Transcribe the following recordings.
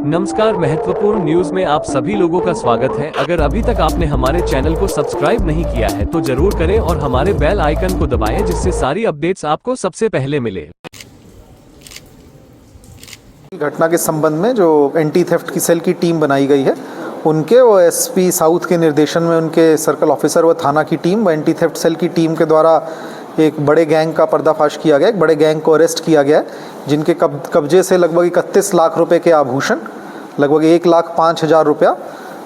नमस्कार, महत्वपूर्ण न्यूज में आप सभी लोगों का स्वागत है। अगर अभी तक आपने हमारे चैनल को सब्सक्राइब नहीं किया है तो जरूर करें और हमारे बेल आइकन को दबाएं, जिससे सारी अपडेट्स आपको सबसे पहले मिले। घटना के संबंध में जो एंटी थेफ्ट की सेल की टीम बनाई गई है, उनके वो एसपी साउथ के निर्देशन में उनके सर्कल ऑफिसर व थाना की टीम व एंटी थेफ्ट सेल की टीम के द्वारा एक बड़े गैंग का पर्दाफाश किया गया। एक बड़े गैंग को अरेस्ट किया गया है, जिनके कब्जे से लगभग 31 लाख रुपए के आभूषण, लगभग 1,05,000 रुपया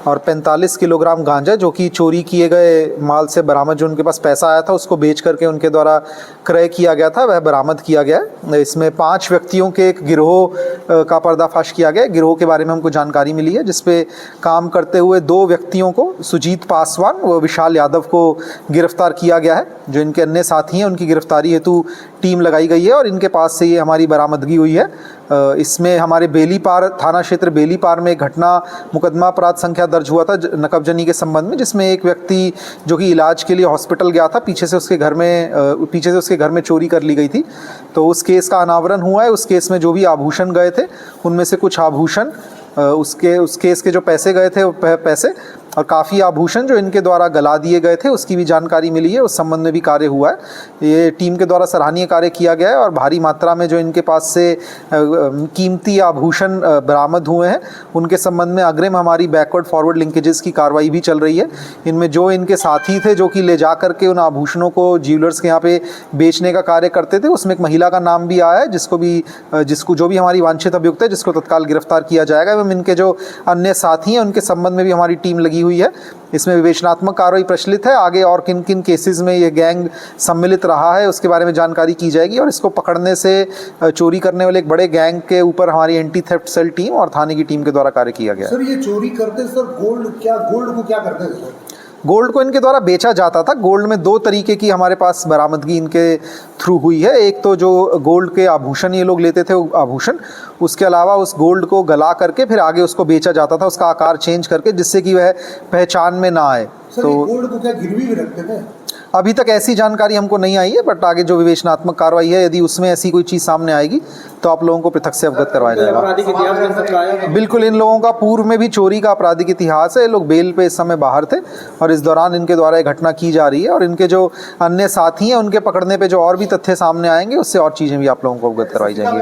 और 45 किलोग्राम गांजा, जो कि चोरी किए गए माल से बरामद, जो उनके पास पैसा आया था उसको बेच करके उनके द्वारा क्रय किया गया था, वह बरामद किया गया है। इसमें 5 व्यक्तियों के एक गिरोह का पर्दाफाश किया गया। गिरोह के बारे में हमको जानकारी मिली है, जिसपे काम करते हुए 2 व्यक्तियों को, सुजीत पासवान व विशाल यादव को गिरफ्तार किया गया है। जो इनके अन्य साथी हैं, उनकी गिरफ्तारी हेतु टीम लगाई गई है और इनके पास से ये हमारी बरामदगी हुई है। इसमें हमारे बेलीपार थाना क्षेत्र बेलीपार में एक घटना मुकदमा अपराध संख्या दर्ज हुआ था नकबजनी के संबंध में, जिसमें एक व्यक्ति जो कि इलाज के लिए हॉस्पिटल गया था, पीछे से उसके घर में चोरी कर ली गई थी। तो उस केस का अनावरण हुआ है। उस केस में जो भी आभूषण गए थे, उनमें से कुछ आभूषण, उस केस के जो पैसे गए थे वो पैसे और काफ़ी आभूषण जो इनके द्वारा गला दिए गए थे, उसकी भी जानकारी मिली है। उस संबंध में भी कार्य हुआ है। ये टीम के द्वारा सराहनीय कार्य किया गया है और भारी मात्रा में जो इनके पास से कीमती आभूषण बरामद हुए हैं, उनके संबंध में अग्रिम हमारी बैकवर्ड फॉरवर्ड लिंकेजेस की कार्रवाई भी चल रही है। इनमें जो इनके साथी थे, जो कि ले जा करके उन आभूषणों को ज्वेलर्स के यहाँ पे बेचने का कार्य करते थे, उसमें एक महिला का नाम भी आया है, जिसको जो भी हमारी वांछित अभियुक्त है, जिसको तत्काल गिरफ्तार किया जाएगा। एवं इनके जो अन्य साथी हैं, उनके संबंध में भी हमारी टीम लगी हुई है। इसमें विवेचनात्मक कार्रवाई प्रचलित है। आगे और किन किन केसेस में ये गैंग सम्मिलित रहा है, उसके बारे में जानकारी की जाएगी और इसको पकड़ने से चोरी करने वाले एक बड़े गैंग के ऊपर हमारी एंटी थेफ्ट सेल टीम और थाने की टीम के द्वारा कार्य किया गया। सर, ये चोरी करते सर गोल्ड को क्या करते हैं सर? गोल्ड को इनके द्वारा बेचा जाता था। गोल्ड में 2 तरीके की हमारे पास बरामदगी इनके थ्रू हुई है। एक तो जो गोल्ड के आभूषण ये लोग लेते थे, आभूषण, उसके अलावा उस गोल्ड को गला करके फिर आगे उसको बेचा जाता था, उसका आकार चेंज करके, जिससे कि वह पहचान में ना आए। तो गोल्ड को क्या गिरवी भी रखते थे? अभी तक ऐसी जानकारी हमको नहीं आई है, बट आगे जो विवेचनात्मक कार्रवाई है, यदि उसमें ऐसी कोई चीज़ सामने आएगी तो आप लोगों को पृथक से अवगत करवाया जाएगा। बिल्कुल, इन लोगों का पूर्व में भी चोरी का आपराधिक इतिहास है। ये लोग बेल पे इस समय बाहर थे और इस दौरान इनके द्वारा एक घटना की जा रही है और इनके जो अन्य साथी हैं, उनके पकड़ने पे जो और भी तथ्य सामने आएंगे, उससे और चीज़ें भी आप लोगों को अवगत करवाई जाएंगी।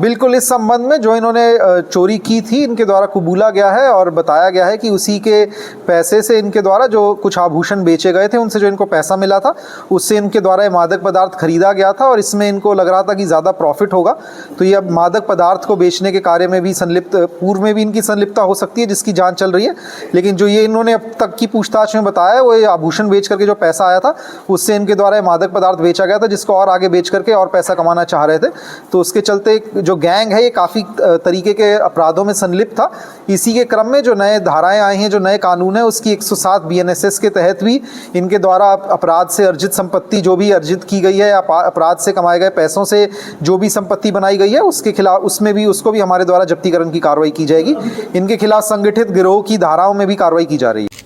बिल्कुल, इस संबंध में जो इन्होंने चोरी की थी, इनके द्वारा कबूला गया है और बताया गया है कि उसी के पैसे से इनके द्वारा जो कुछ आभूषण बेचे गए थे, उनसे जो इनको पैसा मिला था, उससे इनके द्वारा ये मादक पदार्थ खरीदा गया था और इसमें इनको लग रहा था कि ज़्यादा प्रॉफिट होगा। तो ये अब मादक पदार्थ को बेचने के कार्य में भी पूर्व में भी इनकी संलिप्तता हो सकती है, जिसकी जाँच चल रही है। लेकिन जो ये इन्होंने अब तक की पूछताछ में बताया है, वो ये आभूषण बेच करके जो पैसा आया था, उससे इनके द्वारा ये मादक पदार्थ बेचा गया था, जिसको और आगे बेच करके और पैसा कमाना चाह रहे थे। तो उसके चलते जो गैंग है, ये काफ़ी तरीके के अपराधों में संलिप्त था। इसी के क्रम में जो नए धाराएं आई हैं, जो नए कानून है, उसकी 107 BNSS के तहत भी इनके द्वारा अपराध से अर्जित संपत्ति जो भी अर्जित की गई है या अपराध से कमाए गए पैसों से जो भी संपत्ति बनाई गई है, उसके खिलाफ उसको भी हमारे द्वारा जब्तीकरण की कार्रवाई की जाएगी। इनके खिलाफ संगठित गिरोह की धाराओं में भी कार्रवाई की जा रही है।